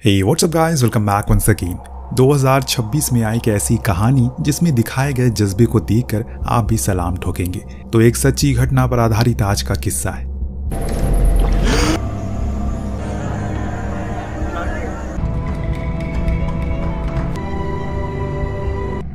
हे what's up guys, welcome back once again. 2026 में आई एक ऐसी कहानी जिसमें दिखाए गए जज्बे को देखकर आप भी सलाम ठोकेंगे। तो एक सच्ची घटना पर आधारित आज का किस्सा है।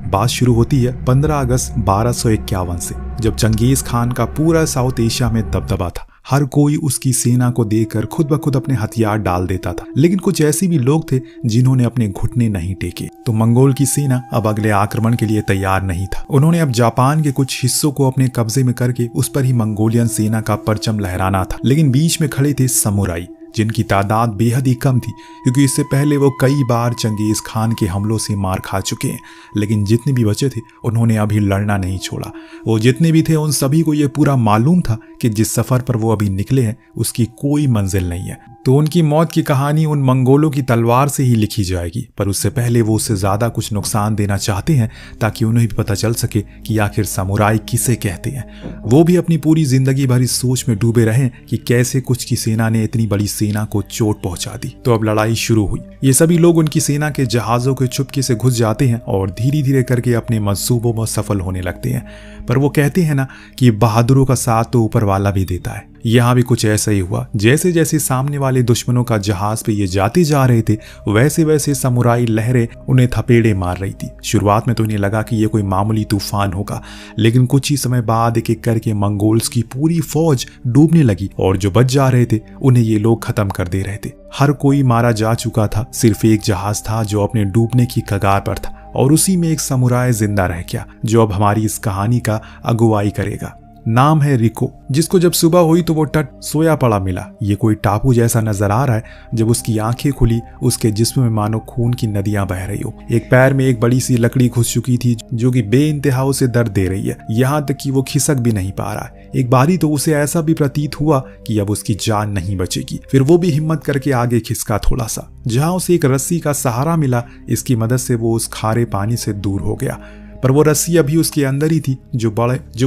बात शुरू होती है 15 अगस्त 1251 से, जब चंगेज खान का पूरा साउथ एशिया में दबदबा था। हर कोई उसकी सेना को देखकर खुद ब खुद अपने हथियार डाल देता था, लेकिन कुछ ऐसे भी लोग थे जिन्होंने अपने घुटने नहीं टेके। तो मंगोल की सेना अब अगले आक्रमण के लिए तैयार नहीं था। उन्होंने अब जापान के कुछ हिस्सों को अपने कब्जे में करके उस पर ही मंगोलियन सेना का परचम लहराना था। लेकिन बीच में खड़े थे समुराई, जिनकी तादाद बेहद ही कम थी, क्योंकि इससे पहले वो कई बार चंगेज खान के हमलों से मार खा चुके हैं। लेकिन जितने भी बचे थे उन्होंने अभी लड़ना नहीं छोड़ा। वो जितने भी थे उन सभी को ये पूरा मालूम था कि जिस सफर पर वो अभी निकले हैं उसकी कोई मंजिल नहीं है। तो उनकी मौत की कहानी उन मंगोलों की तलवार से ही लिखी जाएगी, पर उससे पहले वो उससे ज्यादा कुछ नुकसान देना चाहते हैं ताकि उन्हें भी पता चल सके कि आखिर समुराई किसे कहते हैं। वो भी अपनी पूरी जिंदगी भर इस सोच में डूबे रहे कि कैसे कुछ की सेना ने इतनी बड़ी सेना को चोट पहुंचा दी। तो अब लड़ाई शुरू हुई। ये सभी लोग उनकी सेना के जहाजों के चुपके से घुस जाते हैं और धीरे धीरे करके अपने मंसूबों में सफल होने लगते हैं। पर वो कहते हैं ना कि बहादुरों का साथ तो ऊपर वाला भी देता है। यहाँ भी कुछ ऐसा ही हुआ। जैसे जैसे सामने वाले दुश्मनों का जहाज पे ये जाते जा रहे थे, वैसे वैसे समुराई लहरें उन्हें थपेड़े मार रही थी। शुरुआत में तो इन्हें लगा कि ये कोई मामूली तूफान होगा, लेकिन कुछ ही समय बाद एक एक करके मंगोल्स की पूरी फौज डूबने लगी और जो बच जा रहे थे उन्हें ये लोग खत्म कर दे रहे थे। हर कोई मारा जा चुका था, सिर्फ एक जहाज था जो अपने डूबने की कगार पर था, और उसी में एक समुराई जिंदा रह गया जो अब हमारी इस कहानी का अगुवाई करेगा। नाम है रिको, जिसको जब सुबह हुई तो वो तट सोया पड़ा मिला। ये कोई टापू जैसा नजर आ रहा है। जब उसकी आंखें खुली, उसके जिस्म में मानो खून की नदियां बह रही हो। एक पैर में एक बड़ी सी लकड़ी घुस चुकी थी जो कि बेइंतहा उसे दर्द दे रही है, यहाँ तक कि वो खिसक भी नहीं पा रहा है। एक बारी तो उसे ऐसा भी प्रतीत हुआ कि अब उसकी जान नहीं बचेगी। फिर वो भी हिम्मत करके आगे खिसका थोड़ा सा, जहां उसे एक रस्सी का सहारा मिला। इसकी मदद से वो उस खारे पानी से दूर हो गया, पर वो रस्सी अभी उसके अंदर ही थी जो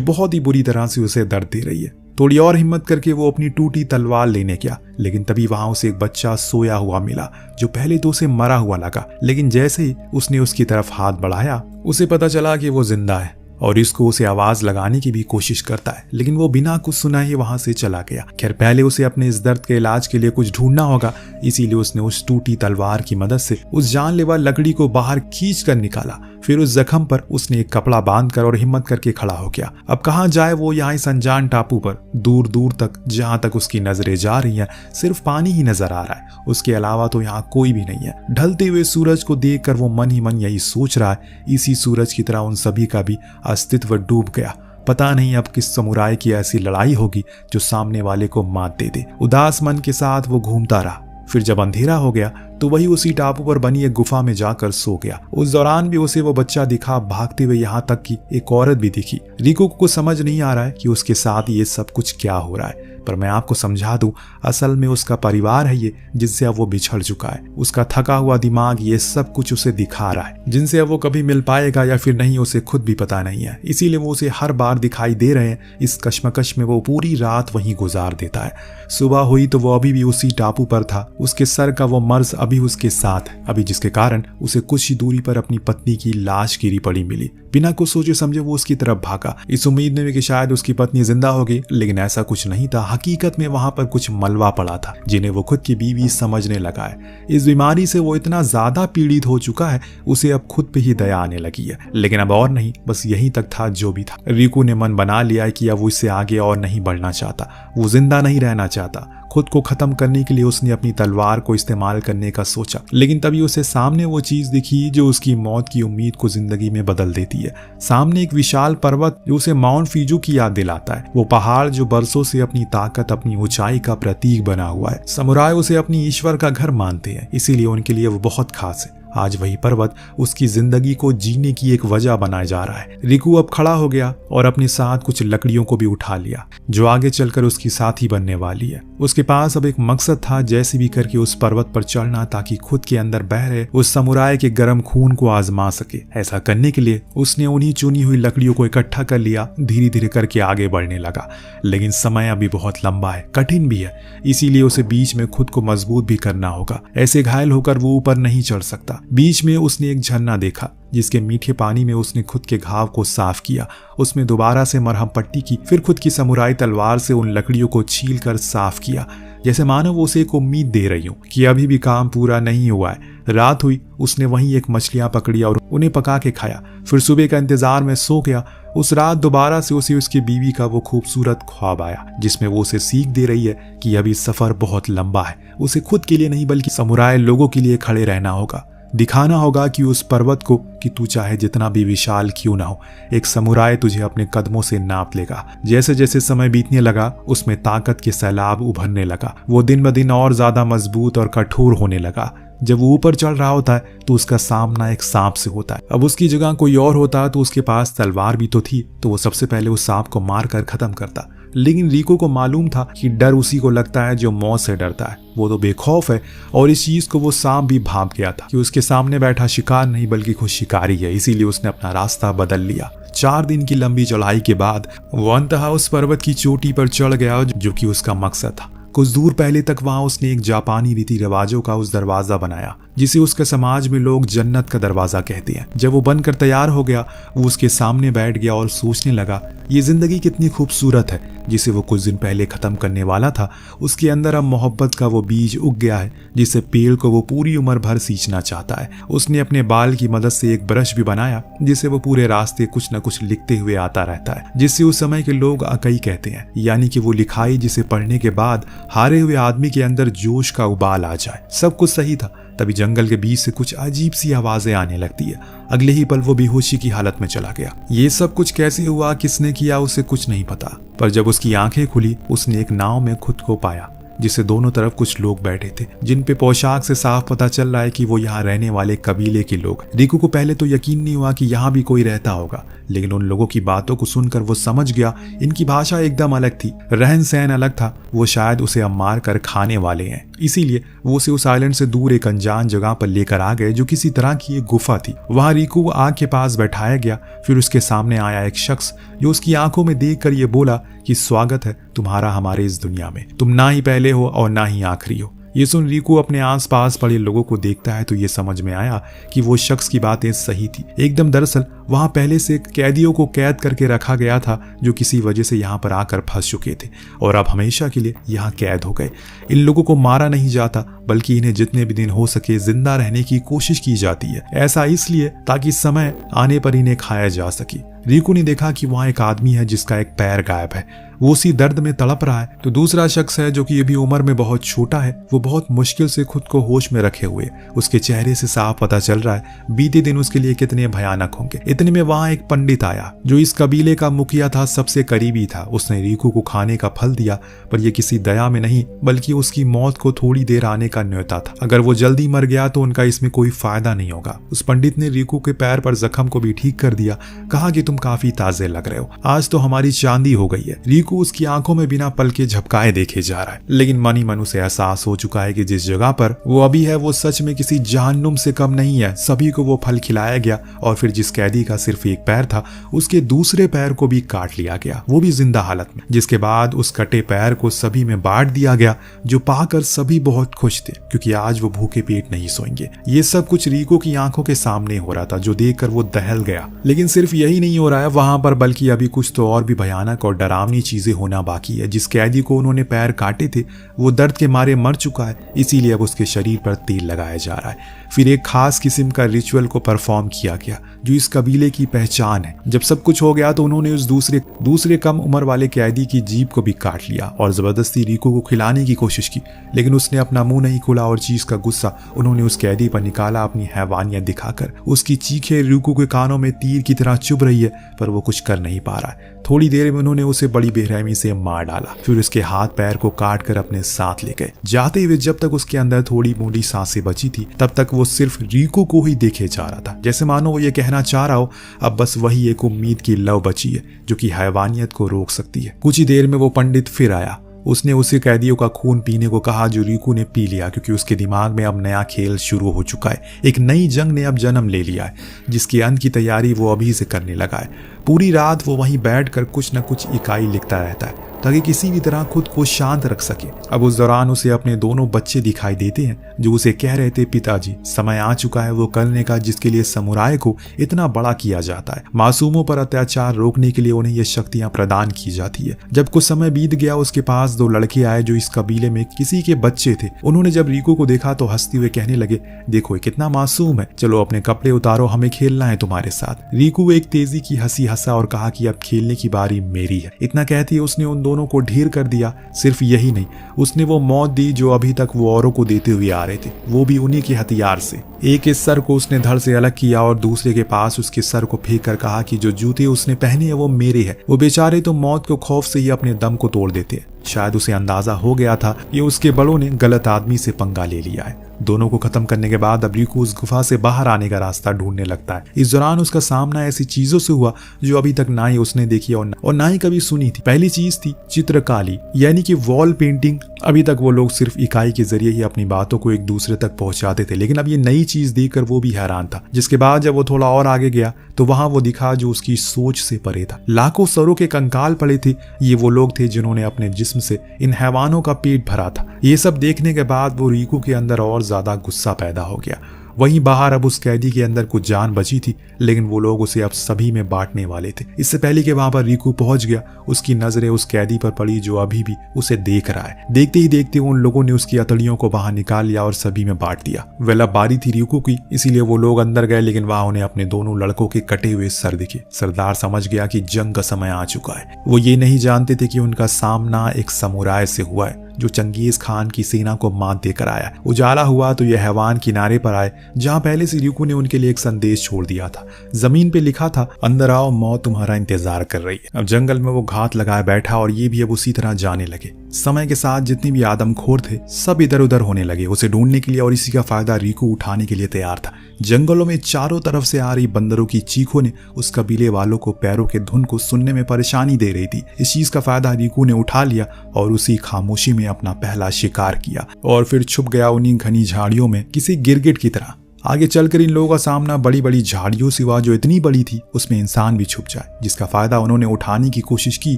बहुत ही बुरी तरह से उसे दर्द दे रही है। थोड़ी और हिम्मत करके वो अपनी टूटी तलवार लेने गया, लेकिन तभी वहां उसे एक बच्चा सोया हुआ मिला जो पहले तो उसे मरा हुआ लगा। लेकिन जैसे ही उसने उसकी तरफ हाथ बढ़ाया, उसे पता चला कि वो जिंदा है और इसको उसे आवाज लगाने की भी कोशिश करता है, लेकिन वो बिना कुछ सुना ही वहां से चला गया। खैर, पहले उसे अपने इस दर्द के इलाज के लिए कुछ ढूंढना होगा, इसीलिए उसने उस टूटी तलवार की मदद से उस जानलेवा लकड़ी को बाहर खींच कर निकाला। फिर उस जख्म पर उसने एक कपड़ा बांधकर और हिम्मत करके खड़ा हो गया। अब कहाँ जाए वो यहाँ इस अनजान टापू पर। दूर दूर तक जहां तक उसकी नजरें जा रही हैं सिर्फ पानी ही नजर आ रहा है, उसके अलावा तो यहाँ कोई भी नहीं है। ढलते हुए सूरज को देखकर वो मन ही मन यही सोच रहा है, इसी सूरज की तरह उन सभी का भी अस्तित्व डूब गया। पता नहीं अब किस समुराई की ऐसी लड़ाई होगी जो सामने वाले को मात दे दे। उदास मन के साथ वो घूमता रहा। फिर जब अंधेरा हो गया तो वही उसी टापू पर बनी एक गुफा में जाकर सो गया। उस दौरान भी उसे वो बच्चा दिखा भागते हुए, यहाँ तक कि एक औरत भी दिखी। रिको को समझ नहीं आ रहा है कि उसके साथ ये सब कुछ क्या हो रहा है, पर मैं आपको समझा दूं, असल में उसका परिवार है ये, जिससे अब वो बिछड़ चुका है। उसका थका हुआ दिमाग ये सब कुछ उसे दिखा रहा है, जिनसे अब वो कभी मिल पाएगा या फिर नहीं उसे खुद भी पता नहीं है। इसीलिए वो उसे हर बार दिखाई दे रहे हैं। इस कश्मकश में वो पूरी रात वहीं गुजार देता है। सुबह हुई तो वो अभी भी उसी टापू पर था। उसके सर का वो मर्ज अभी उसके साथ है, अभी जिसके कारण उसे कुछ ही दूरी पर अपनी पत्नी की लाश गिरी पड़ी मिली। बिना कुछ सोचे समझे वो उसकी तरफ भागा, इस उम्मीद में कि शायद उसकी पत्नी जिंदा होगी, लेकिन ऐसा कुछ नहीं था। हकीकत में वहां पर कुछ मलबा पड़ा था जिन्हें वो खुद की बीवी समझने लगा है। इस बीमारी से वो इतना ज्यादा पीड़ित हो चुका है, उसे अब खुद पे ही दया आने लगी है। लेकिन अब और नहीं, बस यहीं तक था जो भी था। रिको ने मन बना लिया है कि अब वो इससे आगे और नहीं बढ़ना चाहता। वो जिंदा नहीं रहना चाहता। खुद को खत्म करने के लिए उसने अपनी तलवार को इस्तेमाल करने का सोचा, लेकिन तभी उसे सामने वो चीज दिखी जो उसकी मौत की उम्मीद को जिंदगी में बदल देती है। सामने एक विशाल पर्वत जो उसे माउंट फिजू की याद दिलाता है। वो पहाड़ जो बरसों से अपनी ताकत, अपनी ऊंचाई का प्रतीक बना हुआ है। समुराई उसे अपनी ईश्वर का घर मानते हैं, इसीलिए उनके लिए वो बहुत खास है। आज वही पर्वत उसकी जिंदगी को जीने की एक वजह बनाया जा रहा है। रिकू अब खड़ा हो गया और अपने साथ कुछ लकड़ियों को भी उठा लिया जो आगे चलकर उसकी साथी बनने वाली है। उसके पास अब एक मकसद था, जैसे भी करके उस पर्वत पर चढ़ना ताकि खुद के अंदर बह रहे उस समुराय के गर्म खून को आजमा सके। ऐसा करने के लिए उसने उन्हीं चुनी हुई लकड़ियों को इकट्ठा कर लिया, धीरे धीरे करके आगे बढ़ने लगा। लेकिन समय अभी बहुत लंबा है, कठिन भी है, इसीलिए उसे बीच में खुद को मजबूत भी करना होगा। ऐसे घायल होकर वो ऊपर नहीं चढ़ सकता। बीच में उसने एक झरना देखा जिसके मीठे पानी में उसने खुद के घाव को साफ किया। उसमें दोबारा से मरहम पट्टी की, फिर खुद की समुराई तलवार से उन लकड़ियों को छील कर साफ किया, जैसे मानो वो उसे एक उम्मीद दे रही हूं कि अभी भी काम पूरा नहीं हुआ है। रात हुई, उसने वहीं एक मछलियां पकड़ी और उन्हें पका के खाया। फिर सुबह का इंतजार में सो गया। उस रात दोबारा से उसे उसकी बीवी का वो खूबसूरत ख्वाब आया जिसमें वो उसे सीख दे रही है कि अभी सफर बहुत लंबा है। उसे खुद के लिए नहीं बल्कि समुराय लोगों के लिए खड़े रहना होगा। दिखाना होगा कि उस पर्वत को कि तू चाहे जितना भी विशाल क्यों ना हो, एक समुराय तुझे अपने कदमों से नाप लेगा। जैसे जैसे समय बीतने लगा उसमें ताकत के सैलाब उभरने लगा। वो दिन ब दिन और ज्यादा मजबूत और कठोर होने लगा। जब वो ऊपर चढ़ रहा होता है तो उसका सामना एक सांप से होता है। अब उसकी जगह कोई और होता तो उसके पास तलवार भी तो थी, तो वो सबसे पहले उस सांप को मार कर खत्म करता। लेकिन रिको को मालूम था कि डर उसी को लगता है जो मौत से डरता है। वो तो बेखौफ है और इस चीज को वो सांप भी भाप गया था कि उसके सामने बैठा शिकार नहीं बल्कि खुद शिकारी है। इसीलिए उसने अपना रास्ता बदल लिया। 4 दिन की लंबी चढ़ाई के बाद वो अंततः उस पर्वत की चोटी पर चढ़ गया जो कि उसका मकसद था। कुछ दूर पहले तक वहां उसने एक जापानी रीति रिवाजों का उस दरवाजा बनाया जिसे उसके समाज में लोग जन्नत का दरवाजा कहते हैं। जब वो बनकर तैयार हो गया वो उसके सामने बैठ गया और सोचने लगा ये जिंदगी कितनी खूबसूरत है जिसे वो कुछ दिन पहले खत्म करने वाला था। उसके अंदर अब मोहब्बत का वो बीज उग गया है जिसे पेड़ को वो पूरी उम्र भर सींचना चाहता है। उसने अपने बाल की मदद से एक ब्रश भी बनाया जिसे वो पूरे रास्ते कुछ न कुछ लिखते हुए आता रहता है, जिससे उस समय के लोग अकई कहते हैं, यानी कि वो लिखाई जिसे पढ़ने के बाद हारे हुए आदमी के अंदर जोश का उबाल आ जाए। सब कुछ सही था, तभी जंगल के बीच से कुछ अजीब सी आवाजें आने लगती है। अगले ही पल वो बेहोशी की हालत में चला गया। ये सब कुछ कैसे हुआ, किसने किया, उसे कुछ नहीं पता। पर जब उसकी आंखें खुली उसने एक नाव में खुद को पाया जिसे दोनों तरफ कुछ लोग बैठे थे जिन पे पोशाक से साफ पता चल रहा है कि वो यहाँ रहने वाले कबीले के लोग। रिकू को पहले तो यकीन नहीं हुआ कि यहाँ भी कोई रहता होगा, लेकिन उन लोगों की बातों को सुनकर वो समझ गया इनकी भाषा एकदम अलग थी, रहन सहन अलग था। वो शायद उसे अब मार कर खाने वाले हैं। इसीलिए वो उसे उस आइलैंड से दूर एक अनजान जगह पर लेकर आ गए जो किसी तरह की एक गुफा थी। वहां रिकू आग के पास बैठाया गया। फिर उसके सामने आया एक शख्स जो उसकी आंखों में देखकर ये बोला कि स्वागत है तुम्हारा हमारे इस दुनिया में। तुम ना ही पहले हो और ना ही आखिरी हो। ये सुन रिकू अपने आसपास पड़े लोगों को देखता है तो ये समझ में आया कि वो शख्स की बातें सही थी एकदम। दरअसल वहां पहले से कैदियों को कैद करके रखा गया था जो किसी वजह से यहाँ पर आकर फंस चुके थे और अब हमेशा के लिए यहाँ कैद हो गए। इन लोगों को मारा नहीं जाता बल्कि इन्हें जितने भी दिन हो सके जिंदा रहने की कोशिश की जाती है। ऐसा इसलिए ताकि समय आने पर इन्हें खाया जा सके। रिकू ने देखा कि वहां एक आदमी है जिसका एक पैर गायब है। वो उसी दर्द में तड़प रहा है। तो दूसरा शख्स है जो कि अभी उम्र में बहुत छोटा है। वो बहुत मुश्किल से खुद को होश में रखे हुए, उसके चेहरे से साफ पता चल रहा है बीते दिन उसके लिए कितने भयानक होंगे। इतने में वहां एक पंडित आया जो इस कबीले का मुखिया था, सबसे करीबी था। उसने रिकू को खाने का फल दिया पर यह किसी दया में नहीं बल्कि उसकी मौत को थोड़ी देर आने का न्योता था। अगर वो जल्दी मर गया तो उनका इसमें कोई फायदा नहीं होगा। उस पंडित ने रिकू के पैर पर जख्म को भी ठीक कर दिया। कहा कि तुम काफी ताजे लग रहे हो, आज तो हमारी चांदी हो गई है। रिकू उसकी आंखों में बिना पल के झपकाए देखे जा रहा है, लेकिन मन ही मन उसे एहसास हो चुका है कि जिस जगह पर वो अभी है वो सच में किसी जहन्नुम से कम नहीं है। सभी को वो फल खिलाया गया और फिर जिस कैदी का सिर्फ एक पैर था उसके दूसरे पैर को भी काट लिया गया, वो भी जिंदा हालत में। जिसके बाद उस कटे पैर को सभी में बांट दिया गया जो पाकर सभी बहुत खुश थे क्योंकि आज वो भूखे पेट नहीं सोएंगे। ये सब कुछ रिको की आंखों के सामने हो रहा था जो देखकर वो दहल गया। लेकिन सिर्फ यही नहीं हो रहा है वहां पर, बल्कि अभी कुछ तो और भी भयानक और डरावनी चीजें होना बाकी है। जिस कैदी को उन्होंने पैर काटे थे वो दर्द के मारे मर चुका है, इसीलिए अब उसके शरीर पर तेल लगाया जा रहा है। फिर एक खास किस्म का रिचुअल को परफॉर्म किया गया जो इस कबीले की पहचान है। जब सब कुछ हो गया तो उन्होंने उस दूसरे कम उम्र वाले कैदी की जीभ को भी काट लिया और जबरदस्ती रिको को खिलाने की कोशिश की, लेकिन उसने अपना मुंह नहीं खोला और चीज का गुस्सा उन्होंने उस कैदी पर निकाला अपनी हैवानियत दिखाकर। उसकी चीखें रिको के कानों में तीर की तरह चुभ रही है पर वो कुछ कर नहीं पा रहा है। थोड़ी देर में उन्होंने उसे बड़ी बेरहमी से मार डाला, फिर उसके हाथ पैर को काट कर अपने साथ ले गए। जाते हुए जब तक उसके अंदर थोड़ी मोटी सांसें बची थी तब तक वो सिर्फ रीको को ही देखे जा रहा था, जैसे मानो वो ये कहना चाह रहा हो अब बस वही एक उम्मीद की लौ बची है जो कि हैवानियत को रोक सकती है। कुछ ही देर में वो पंडित फिर आया। उसने उसे कैदियों का खून पीने को कहा जो रीकू ने पी लिया, क्योंकि उसके दिमाग में अब नया खेल शुरू हो चुका है। एक नई जंग ने अब जन्म ले लिया है जिसके अंत की तैयारी वो अभी से करने लगा है। पूरी रात वो वहीं बैठकर कुछ न कुछ इकाई लिखता रहता है ताकि किसी भी तरह खुद को शांत रख सके। अब उस दौरान उसे अपने दोनों बच्चे दिखाई देते हैं जो उसे कह रहे थे, पिताजी समय आ चुका है वो करने का जिसके लिए समुराय को इतना बड़ा किया जाता है। मासूमों पर अत्याचार रोकने के लिए उन्हें ये शक्तियां प्रदान की जाती है। जब कुछ समय बीत गया उसके पास 2 लड़के आए जो इस कबीले में किसी के बच्चे थे। उन्होंने जब रीको को देखा तो हंसते हुए कहने लगे, देखो कितना मासूम है, चलो अपने कपड़े उतारो, हमें खेलना है तुम्हारे साथ। रीको एक तेजी की हंसी हंसा और कहा कि अब खेलने की बारी मेरी है। इतना कहती है उसने उन दोनों को ढेर कर दिया। सिर्फ यही नहीं, उसने वो मौत दी जो अभी तक वो औरों को देते हुए आ रहे थे, वो भी उन्हीं के हथियार से। एक इस सर को उसने धड़ से अलग किया और दूसरे के पास उसके सर को फेंक कर कहा कि जो जूते उसने पहने हैं वो मेरे हैं। वो बेचारे तो मौत के खौफ से ही अपने दम को तोड़ देते हैं। शायद उसे अंदाजा हो गया था कि उसके बड़ों ने गलत आदमी से पंगा ले लिया है। दोनों को खत्म करने के बाद अब रीको उस गुफा से बाहर आने का रास्ता ढूंढने लगता है। इस दौरान उसका सामना ऐसी चीजों से हुआ जो अभी तक ना ही उसने देखी और ना ही कभी सुनी थी। पहली चीज थी चित्रकारी, यानी कि वॉल पेंटिंग। अभी तक वो लोग सिर्फ इकाई के जरिए ही अपनी बातों को एक दूसरे तक पहुंचाते थे, लेकिन अब ये नई चीज देखकर वो भी हैरान था। जिसके बाद जब वो थोड़ा और आगे गया तो वहां वो दिखा जो उसकी सोच से परे था। लाखों सरों के कंकाल पड़े थे। ये वो लोग थे जिन्होंने अपने जिस्म से इन हैवानों का पेट भरा था। ये सब देखने के बाद वो रीको के अंदर और ज्यादा गुस्सा पैदा हो गया। वहीं बाहर अब उस कैदी के अंदर कुछ जान बची थी, लेकिन वो लोग उसे अब सभी में बांटने वाले थे। इससे पहले कि वहां पर रीको पहुंच गया, उसकी नजरें उस कैदी पर पड़ी जो अभी भी उसे देख रहा है। देखते ही देखते उन लोगों ने उसकी अतड़ियों को बाहर निकाल लिया और सभी में बांट दिया। वेल अब बारी थी रीको की, इसीलिए वो लोग अंदर गए, लेकिन वहां उन्हें अपने दोनों लड़कों के कटे हुए सर दिखे। सरदार समझ गया कि जंग का समय आ चुका है। वो ये नहीं जानते थे कि उनका सामना एक समुराय से हुआ है जो चंगेज खान की सेना को मात देकर आया। उजाला हुआ तो यह हैवान किनारे पर आए जहां पहले से रीको ने उनके लिए एक संदेश छोड़ दिया था। जमीन पे लिखा था, अंदर आओ, मौत तुम्हारा इंतजार कर रही है। अब जंगल में वो घात लगाए बैठा और ये भी अब उसी तरह जाने लगे। समय के साथ जितने भी आदमखोर थे सब इधर उधर होने लगे उसे ढूंढने के लिए, और इसी का फायदा रीको उठाने के लिए तैयार था। जंगलों में चारों तरफ से आ रही बंदरों की चीखों ने उस कबीले वालों को पैरों के धुन को सुनने में परेशानी दे रही थी। इस चीज का फायदा रीको ने उठा लिया और उसी खामोशी में अपना पहला शिकार किया और फिर छुप गया उन्हीं घनी झाड़ियों में किसी गिरगिट की तरह। आगे चलकर इन लोगों का सामना बड़ी बड़ी झाड़ियों से हुआ जो इतनी बड़ी थी उसमें इंसान भी छुप जाए, जिसका फायदा उन्होंने उठाने की कोशिश की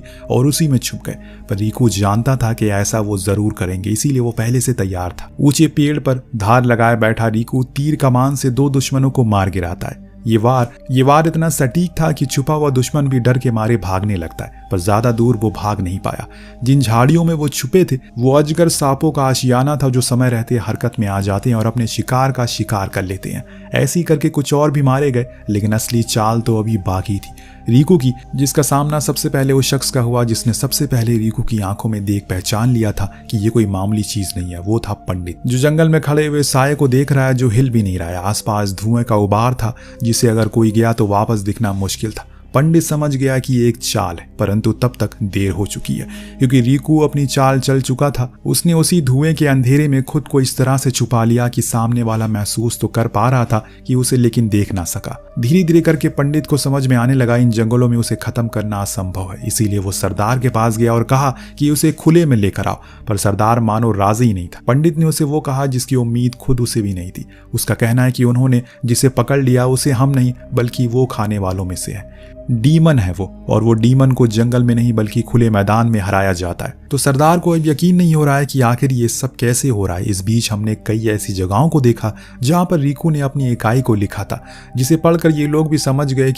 और उसी में छुप गए। पर रीको जानता था कि ऐसा वो जरूर करेंगे, इसीलिए वो पहले से तैयार था। ऊंचे पेड़ पर धार लगाए बैठा रीको तीर कमान से 2 दुश्मनों को मार गिराता है। ये वार इतना सटीक था कि छुपा हुआ दुश्मन भी डर के मारे भागने लगता है, पर ज्यादा दूर वो भाग नहीं पाया। जिन झाड़ियों में वो छुपे थे वो अजगर सांपों का आशियाना था जो समय रहते हरकत में आ जाते हैं और अपने शिकार का शिकार कर लेते हैं। ऐसे ही करके कुछ और भी मारे गए, लेकिन असली चाल तो अभी बाकी थी रीको की, जिसका सामना सबसे पहले उस शख्स का हुआ जिसने सबसे पहले रीको की आंखों में देख पहचान लिया था कि ये कोई मामूली चीज नहीं है। वो था पंडित, जो जंगल में खड़े हुए साये को देख रहा है जो हिल भी नहीं रहा है। आसपास धुएं का उबार था जिसे अगर कोई गया तो वापस दिखना मुश्किल था। पंडित समझ गया कि ये एक चाल है, परंतु तब तक देर हो चुकी है क्योंकि रीको अपनी चाल चल चुका था। उसने उसी धुएं के अंधेरे में खुद को इस तरह से छुपा लिया कि सामने वाला महसूस तो कर पा रहा था कि उसे लेकिन देख ना सका। धीरे धीरे करके पंडित को समझ में आने लगा इन जंगलों में उसे खत्म करना असंभव है। इसीलिए वो सरदार के पास गया और कहा कि उसे खुले में लेकर आओ, पर सरदार मानो राजी ही नहीं था। पंडित ने उसे वो कहा जिसकी उम्मीद खुद उसे भी नहीं थी। उसका कहना है कि उन्होंने जिसे पकड़ लिया उसे हम नहीं बल्कि वो खाने वालों में से है। डीमन है वो, और वो डीमन को जंगल में नहीं बल्कि खुले मैदान में हराया जाता है। तो सरदार को अब यकीन नहीं हो रहा है कि आखिर ये सब कैसे हो रहा है। इस बीच हमने कई ऐसी जगहों को देखा जहां पर रीको ने अपनी इकाई को लिखा था, जिसे पढ़कर ये लोग भी समझ गए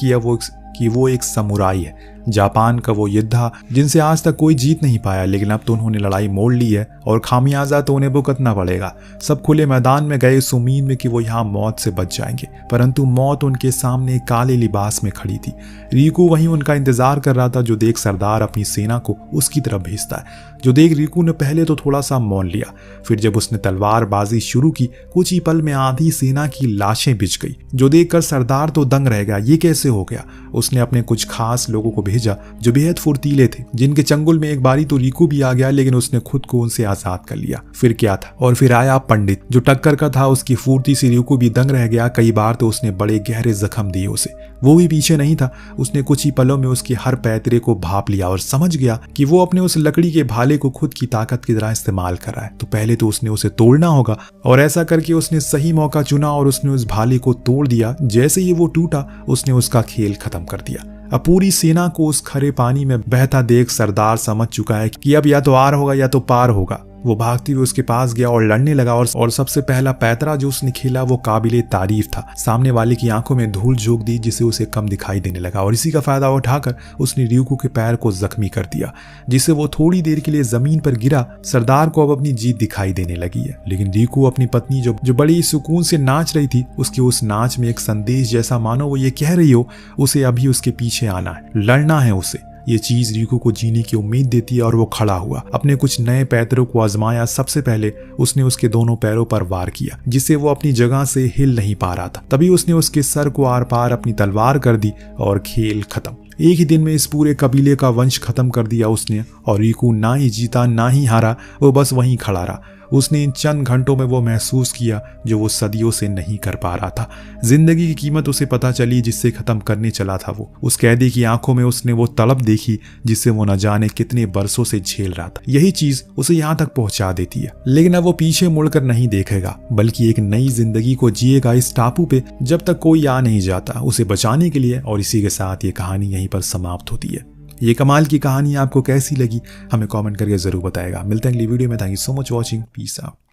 कि वो एक समुराई है। जापान का वो योद्धा जिनसे आज तक कोई जीत नहीं पाया, लेकिन अब तो उन्होंने लड़ाई मोड़ ली है और खामियाजा तो उन्हें भुगतना पड़ेगा। सब खुले मैदान में गए इस उम्मीद में कि वो यहाँ मौत से बच जाएंगे, परंतु मौत उनके सामने काले लिबास में खड़ी थी। रीको वहीं उनका इंतजार कर रहा था, जो देख सरदार अपनी सेना को उसकी तरफ भेजता है। जो देख रीको ने पहले तो थोड़ा सा मौन लिया, फिर जब उसने तलवारबाजी शुरू की कुछ ही पल में आधी सेना की लाशें बिछ गई। जो देखकर सरदार तो दंग रह गया, ये कैसे हो गया। उसने अपने कुछ खास लोगों को भेजा जो बेहद फुर्तीले थे, जिनके चंगुल में एक बारी तो रीकू भी आ गया, लेकिन उसने खुद को उनसे आजाद कर लिया। फिर क्या था, और फिर आया पंडित जो टक्कर का था। उसकी फुर्ती से रीकू भी दंग रह गया। कई बार तो उसने बड़े गहरे जख्म दिए उसे। वो भी पीछे नहीं था। उसने कुछ ही पलों में उसके हर पैतरे को भाप लिया और समझ गया कि वो अपने उस लकड़ी के भाले को खुद की ताकत की तरह इस्तेमाल कर रहा है। तो पहले तो उसने उसे तोड़ना होगा, और ऐसा करके उसने सही मौका चुना और उसने उस भाले को तोड़ दिया। जैसे ही वो टूटा, उसने उसका खेल खत्म कर दिया। अब पूरी सेना को उस खरे पानी में बहता देख सरदार समझ चुका है कि अब या तो आर होगा या तो पार होगा। वो भागते हुए उसके पास गया और लड़ने लगा, और सबसे पहला पैतरा जो उसने खेला वो काबिले तारीफ था। सामने वाले की आंखों में धूल झोंक दी, जिससे उसे कम दिखाई देने लगा, और इसी का फायदा उठाकर उसने रीकू के पैर को जख्मी कर दिया, जिससे वो थोड़ी देर के लिए जमीन पर गिरा। सरदार को अब अपनी जीत दिखाई देने लगी है, लेकिन रीकू अपनी पत्नी जो बड़ी सुकून से नाच रही थी, उसके उस नाच में एक संदेश जैसा मानो वो ये कह रही हो उसे अभी उसके पीछे आना है, लड़ना है उसे। ये चीज रीकू को जीने की उम्मीद देती है, और वो खड़ा हुआ, अपने कुछ नए पैतरों को आजमाया। सबसे पहले उसने उसके दोनों पैरों पर वार किया, जिससे वो अपनी जगह से हिल नहीं पा रहा था। तभी उसने उसके सर को आर पार अपनी तलवार कर दी और खेल खत्म। एक ही दिन में इस पूरे कबीले का वंश खत्म कर दिया उसने, और रीकू ना ही जीता ना ही हारा, वो बस वहीं खड़ा रहा। उसने इन चंद घंटों में वो महसूस किया जो वो सदियों से नहीं कर पा रहा था। जिंदगी की कीमत उसे पता चली जिससे खत्म करने चला था वो। उस कैदी की आंखों में उसने वो तड़प देखी जिससे वो न जाने कितने बरसों से झेल रहा था। यही चीज उसे यहाँ तक पहुंचा देती है। लेकिन अब वो पीछे मुड़कर नहीं देखेगा, बल्कि एक नई जिंदगी को जिएगा इस टापू पे, जब तक कोई आ नहीं जाता उसे बचाने के लिए। और इसी के साथ ये कहानी यहीं पर समाप्त होती है। ये कमाल की कहानी आपको कैसी लगी हमें कमेंट करके जरूर बताएगा। मिलते हैं अगली वीडियो में। Thank you so much watching. Peace out.